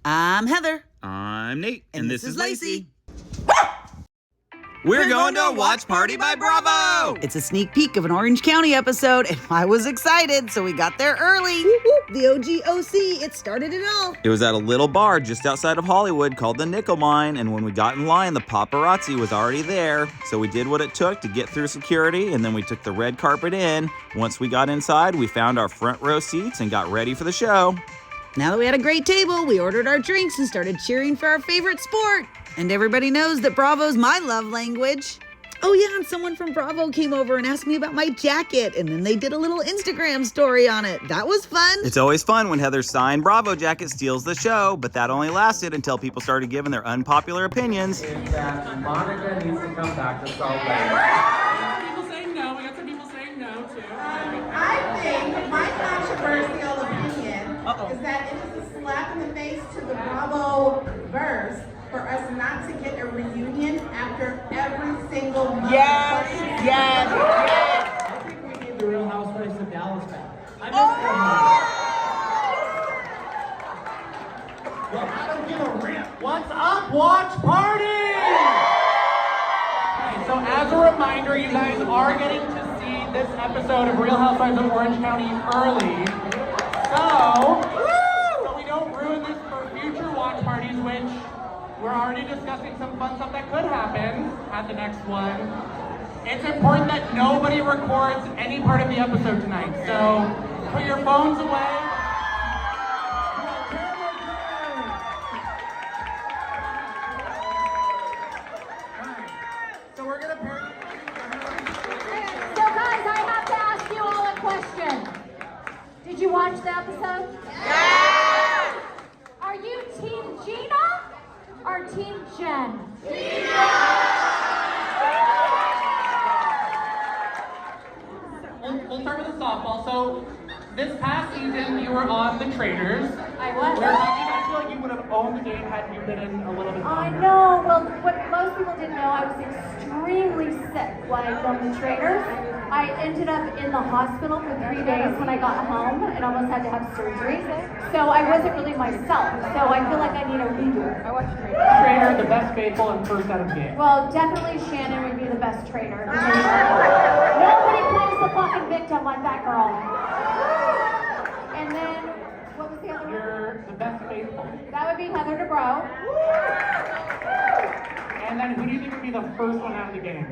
I'm Heather. I'm Nate. And this is Lacey. We're going to a watch party by Bravo! It's a sneak peek of an Orange County episode, and I was excited, so we got there early. Whoop, whoop, the OG-OC, it started it all. It was at a little bar just outside of Hollywood called the Nickel Mine, and when we got in line, the paparazzi was already there. So we did what it took to get through security, and then we took the red carpet in. Once we got inside, we found our front row seats and got ready for the show. Now that we had a great table, we ordered our drinks and started cheering for our favorite sport. And everybody knows that Bravo's my love language. Oh yeah, and someone from Bravo came over and asked me about my jacket, and then they did a little Instagram story on it. That was fun. It's always fun when Heather's signed Bravo jacket steals the show, but that only lasted until people started giving their unpopular opinions. Is that Monica needs to come back to Salt Lake. People saying no. We got some people saying no too. I think my controversial opinion is that it is a slap in the face to the Bravo verse for us not to get a reunion after every single month. Yes. I think we need the Real Housewives of Dallas back. I miss them. Well, I don't give a rip. What's up, watch party? Okay, so as a reminder, you guys are getting to see this episode of Real Housewives of Orange County early. So we don't ruin this for future watch parties, which we're already discussing some fun stuff that could happen at the next one. It's important that nobody records any part of the episode tonight. So put your phones away. So we're gonna pair. So guys, I have to ask you all a question. Did you watch the episode? Yeah! Are you Team Gina or Team Chen? We'll start with a softball. So this past season, you were on The Traitors. I was. Where I feel like you would have owned the game had you been in a little bit I longer. know. Well, what most people didn't know, I was extremely sick while I filmed The Traitors. I ended up in the hospital for 3 days when I got home and almost had to have surgery. So I wasn't really myself. So I feel like I need a redo. I watched Traitor, the best faithful, and first out of the game. Well, definitely Shannon would be the best traitor. Nobody plays the fucking victim like that girl. And then, what was the other one? You're the best faithful. That would be Heather DeBro. And then who do you think would be the first one out of the game?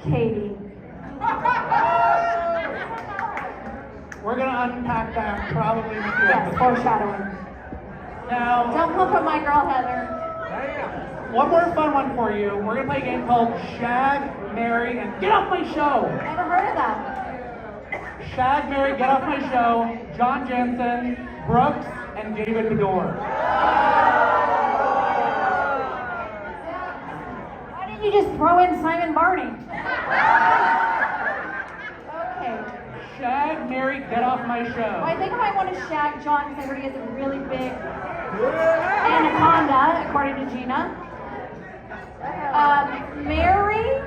Katie. We're gonna unpack that probably in a few Yes, episodes. foreshadowing. Now, Don't pump on my girl, Heather. one more fun one for you. We're gonna play a game called Shag, Marry, and Get Off My Show. Never heard of that. Shag, Marry, Get Off My Show, John Jansen, Brooks, and David Bedore. Why didn't you just throw in Simon Barney? Okay. Shag, Marry, Get Off My Show. Well, I think I might want to shag John because I heard he has a really big anaconda, according to Gina. Marry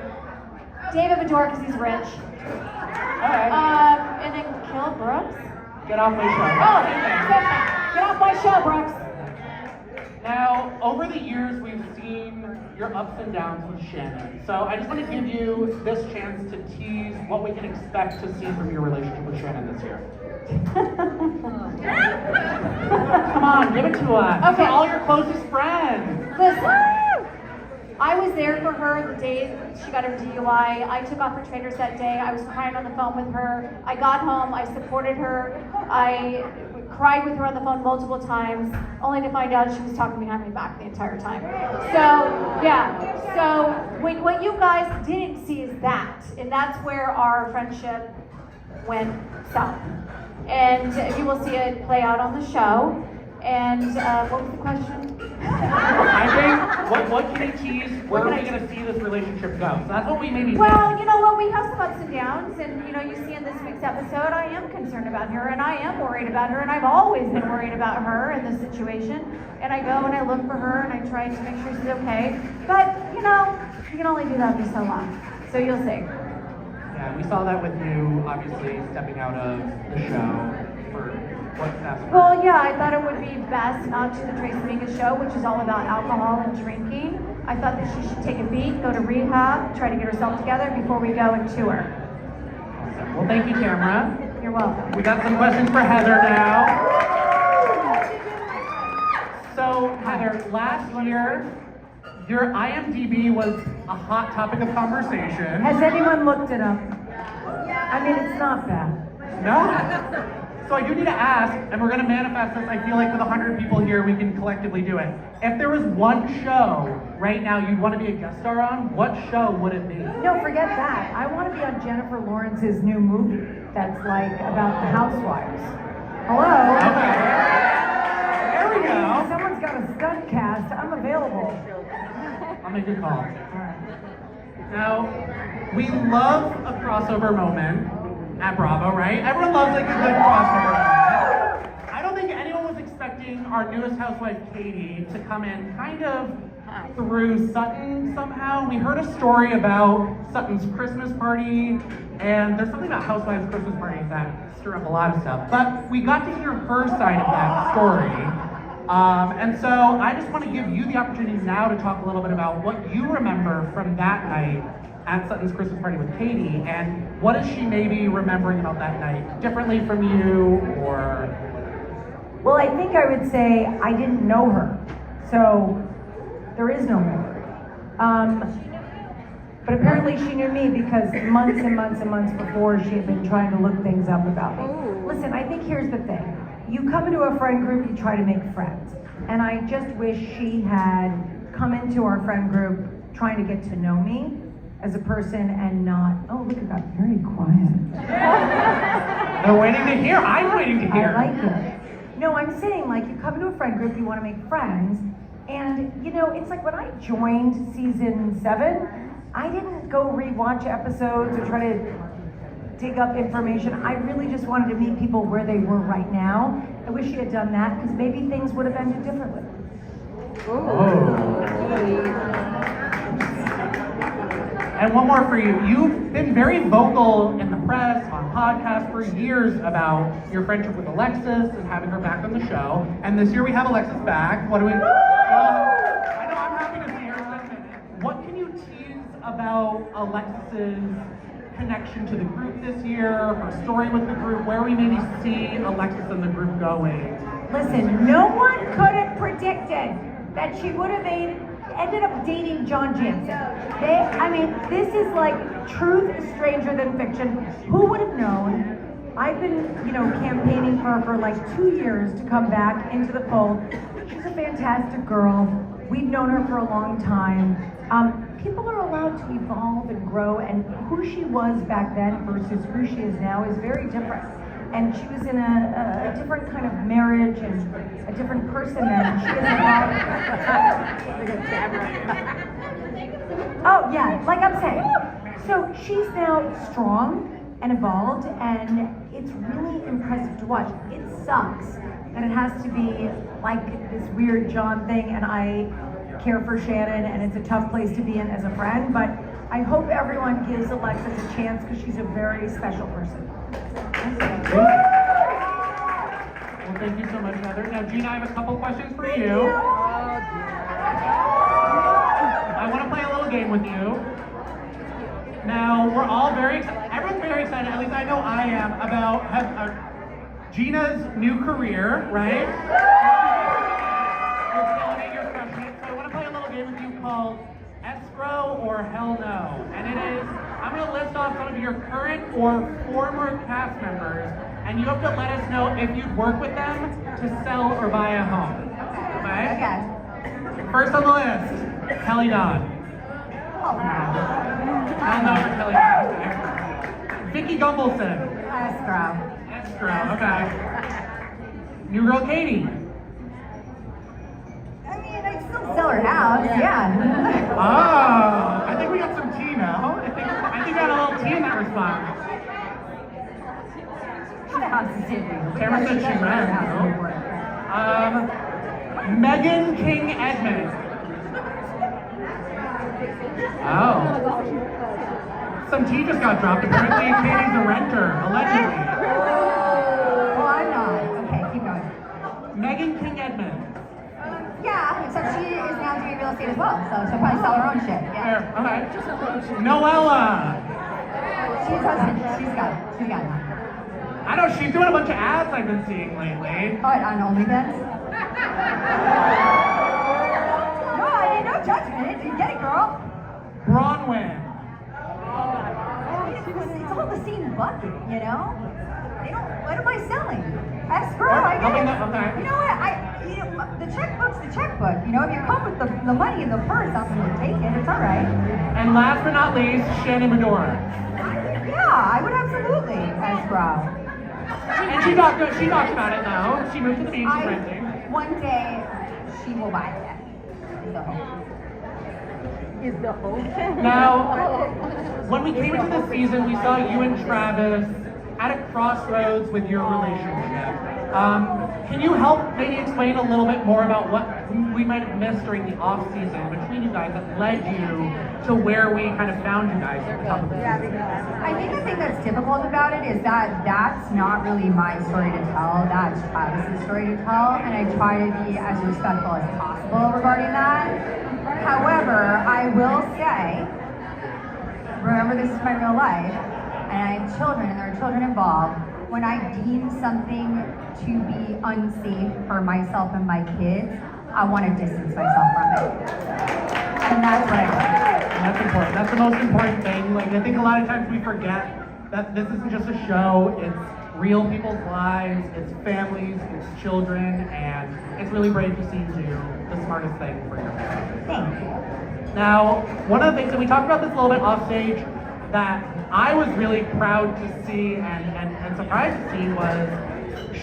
David Bedore because he's rich. Alright. And then kill Brooks. Get Off My Show. Oh, okay. Get off my show, Brooks. Now, over the years, we've seen your ups and downs with Shannon. So I just want to give you this chance to tease what we can expect to see from your relationship with Shannon this year. Come on, give it to us. Okay. All your closest friends. Listen, I was there for her the day she got her DUI. I took off her trainers that day. I was crying on the phone with her. I got home, I supported her. I cried with her on the phone multiple times, only to find out she was talking behind my back the entire time. So, yeah. So, what you guys didn't see is that. And that's where our friendship went south. And you will see it play out on the show. And what was the question? I think, what can you tease? Where are we going to see this relationship go? So that's what we maybe Well, you know what? We have some ups and downs. And, you know, you see in this week's episode, I am concerned about her. And I am worried about her. And I've always been worried about her in this situation. And I go and I look for her and I try to make sure she's okay. But, you know, you can only do that for so long. So you'll see. Yeah, we saw that with you, obviously, stepping out of the show for what's best? Well, yeah, I thought it would be best not to the Tracy Mingus show, which is all about alcohol and drinking. I thought that she should take a beat, go to rehab, try to get herself together before we go and tour. Awesome. Well, thank you, Tamara. You're welcome. We got some questions for Heather now. So, Heather, last year, your IMDb was a hot topic of conversation. Has anyone looked it up? I mean, it's not bad. No? So I do need to ask, and we're going to manifest this, I feel like with 100 people here, we can collectively do it. If there was one show right now you'd want to be a guest star on, what show would it be? No, forget that. I want to be on Jennifer Lawrence's new movie that's like about the Housewives. Hello? Okay. There we go. Someone's got a stunt cast. I'm available. I'll make a call. Now, we love a crossover moment at Bravo, right? Everyone loves like a good crossover moment. I don't think anyone was expecting our newest housewife, Katie, to come in kind of through Sutton somehow. We heard a story about Sutton's Christmas party, and there's something about Housewives' Christmas parties that stir up a lot of stuff. But we got to hear her side of that story. And so I just want to give you the opportunity now to talk a little bit about what you remember from that night at Sutton's Christmas party with Katie, and what is she maybe remembering about that night differently from you, or? Well, I think I would say I didn't know her, so there is no memory. But apparently she knew me because months and months and months before she had been trying to look things up about me. Listen, I think here's the thing. You come into a friend group, you try to make friends. And I just wish she had come into our friend group trying to get to know me as a person and not, oh, look, it got very quiet. They're waiting to hear. I'm waiting to hear. I like it. No, I'm saying, like, you come into a friend group, you want to make friends, and, you know, it's like when I joined season 7, I didn't go rewatch episodes or try to dig up information. I really just wanted to meet people where they were right now. I wish she had done that, because maybe things would have ended differently. And one more for you. You've been very vocal in the press, on podcasts for years about your friendship with Alexis and having her back on the show. And this year we have Alexis back. What do we? I know, I'm happy to see her. Listen, what can you tease about Alexis's connection to the group this year, her story with the group, where we maybe see Alexis and the group going? Listen, no one could have predicted that she would have ended up dating John Jansen. This is like truth is stranger than fiction. Who would have known? I've been, campaigning for her for like 2 years to come back into the fold. She's a fantastic girl. We've known her for a long time. People are allowed to evolve and grow, and who she was back then versus who she is now is very different. And she was in a different kind of marriage and a different person then. She has evolved. Oh yeah, like I'm saying. So she's now strong and evolved, and it's really impressive to watch. It sucks that it has to be like this weird John thing, and I care for Shannon, and it's a tough place to be in as a friend, but I hope everyone gives Alexis a chance because she's a very special person. Well, thank you so much, Heather. Now, Gina, I have a couple questions for you. I want to play a little game with you. Now, we're all very excited. Everyone's very excited, at least I know I am, about Gina's new career, right? You're killing it, you're crushing it. So I want to play a little game with you called Escrow or Hell No. And it is, I'm going to list off some of your current or former cast members, and you have to let us know if you'd work with them to sell or buy a home. Okay? Okay. First on the list, Kelly Dodd. Hell no for Kelly Dodd. Okay. Vicky Gumbelson. Escrow, okay. New girl Katie. I'd still sell her house, yeah. Oh, I think we got some tea now. I think we got a little tea in that response. What house is it? Tamara said she ran. Megan King Edmonds. Oh. Some tea just got dropped. Apparently Katie's a renter, allegedly. Well, I'm not. Okay. Megan King Edmonds. Yeah, except she is now doing real estate as well, so she'll probably sell her own shit. Yeah. Fair. Okay. Noella. She's husband. She's got it. She's got it. I know she's doing a bunch of ads I've been seeing lately. Oh, on OnlyFans? No, I mean, no judgment. You get it, girl. Bronwyn. It's all the same bucket, you know? They don't. What am I selling? Escrow, I guess. Okay. You know what? The checkbook's the checkbook. You know, if you come with the money in the purse, I'm going to take it. It's all right. And last but not least, Shannon Medora. Yeah, I would absolutely escrow. And she talked about it though. She moved to the beach and renting. One day, she will buy it. Is the hope. Now, when we came into this season, we saw you and Travis at a crossroads with your relationship. Can you help maybe explain a little bit more about what we might have missed during the off season between you guys that led you to where we kind of found you guys at the top of the season? I think the thing that's difficult about it is that that's not really my story to tell, that's Travis's story to tell, and I try to be as respectful as possible regarding that. However, I will say, remember this is my real life, and I have children, and there are children involved. When I deem something to be unsafe for myself and my kids, I want to distance myself from it. And that's what I do. That's important. That's the most important thing. Like, I think a lot of times we forget that this isn't just a show. It's real people's lives, it's families, it's children, and it's really brave to see you do the smartest thing for your family. Thank you. Now, one of the things, and we talked about this a little bit off stage, that I was really proud to see and surprised to see was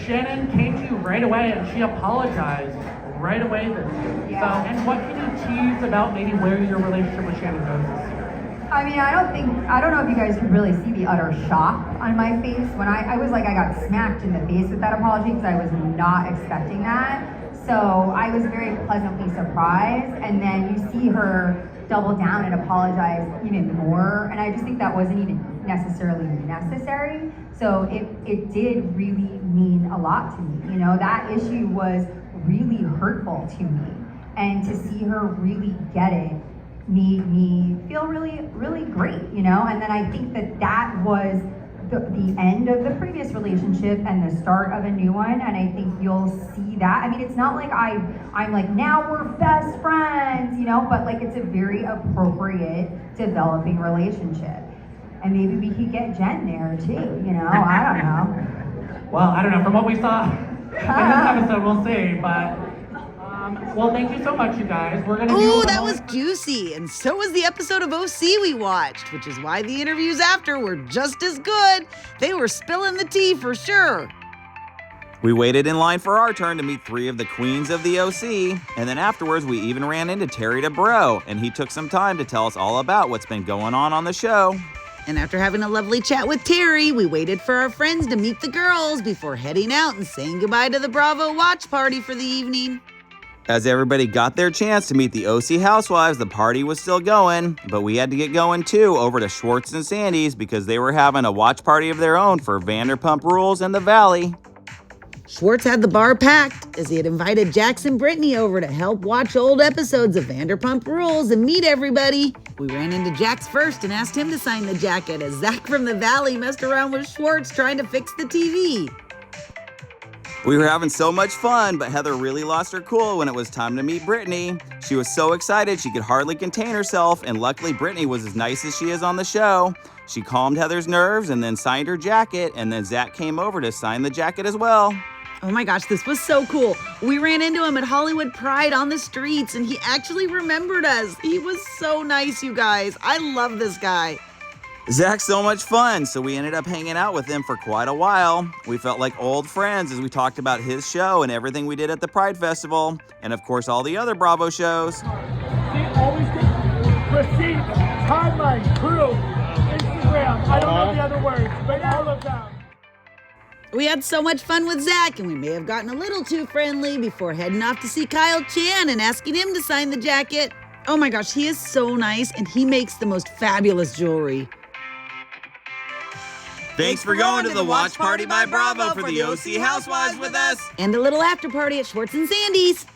Shannon came to you right away and she apologized right away this year. Yeah. So, and what can you tease about maybe where your relationship with Shannon goes this year? I mean, I don't know if you guys could really see the utter shock on my face when I was like, I got smacked in the face with that apology because I was not expecting that. So I was very pleasantly surprised, and then you see her double down and apologize even more, and I just think that wasn't even necessarily necessary. So it did really mean a lot to me. You know, that issue was really hurtful to me, and to see her really get it made me feel really, really great, you know? And then I think that was the end of the previous relationship and the start of a new one, and I think you'll see that. I mean, it's not like I'm like, now we're best friends, you know, but like it's a very appropriate developing relationship. And maybe we could get Jen there too, you know, I don't know. Well, I don't know, from what we saw in this episode, we'll see, but well, thank you so much, you guys. We're gonna Ooh, that was juicy. And so was the episode of OC we watched, which is why the interviews after were just as good. They were spilling the tea for sure. We waited in line for our turn to meet 3 of the queens of the OC, and then afterwards we even ran into Terry DeBro, and he took some time to tell us all about what's been going on the show. And after having a lovely chat with Terry, we waited for our friends to meet the girls before heading out and saying goodbye to the Bravo watch party for the evening. As everybody got their chance to meet the OC Housewives, the party was still going, but we had to get going too over to Schwartz and Sandy's because they were having a watch party of their own for Vanderpump Rules in the Valley. Schwartz had the bar packed as he had invited Jax and Brittany over to help watch old episodes of Vanderpump Rules and meet everybody. We ran into Jax first and asked him to sign the jacket as Zack from the Valley messed around with Schwartz trying to fix the TV. We were having so much fun, but Heather really lost her cool when it was time to meet Brittany. She was so excited she could hardly contain herself, and luckily Brittany was as nice as she is on the show. She calmed Heather's nerves and then signed her jacket, and then Zack came over to sign the jacket as well. Oh my gosh, this was so cool. We ran into him at Hollywood Pride on the streets, and he actually remembered us. He was so nice, you guys. I love this guy. Zack's so much fun, so we ended up hanging out with him for quite a while. We felt like old friends as we talked about his show and everything we did at the Pride Festival, and of course all the other Bravo shows. Always receipts, timeline, crew, Instagram. I don't know the other words, but all of them. We had so much fun with Zack, and we may have gotten a little too friendly before heading off to see Kyle Chen and asking him to sign the jacket. Oh my gosh, he is so nice, and he makes the most fabulous jewelry. Thanks for going to the Watch Party by Bravo for the OC Housewives with us. And a little after party at Schwartz and Sandy's.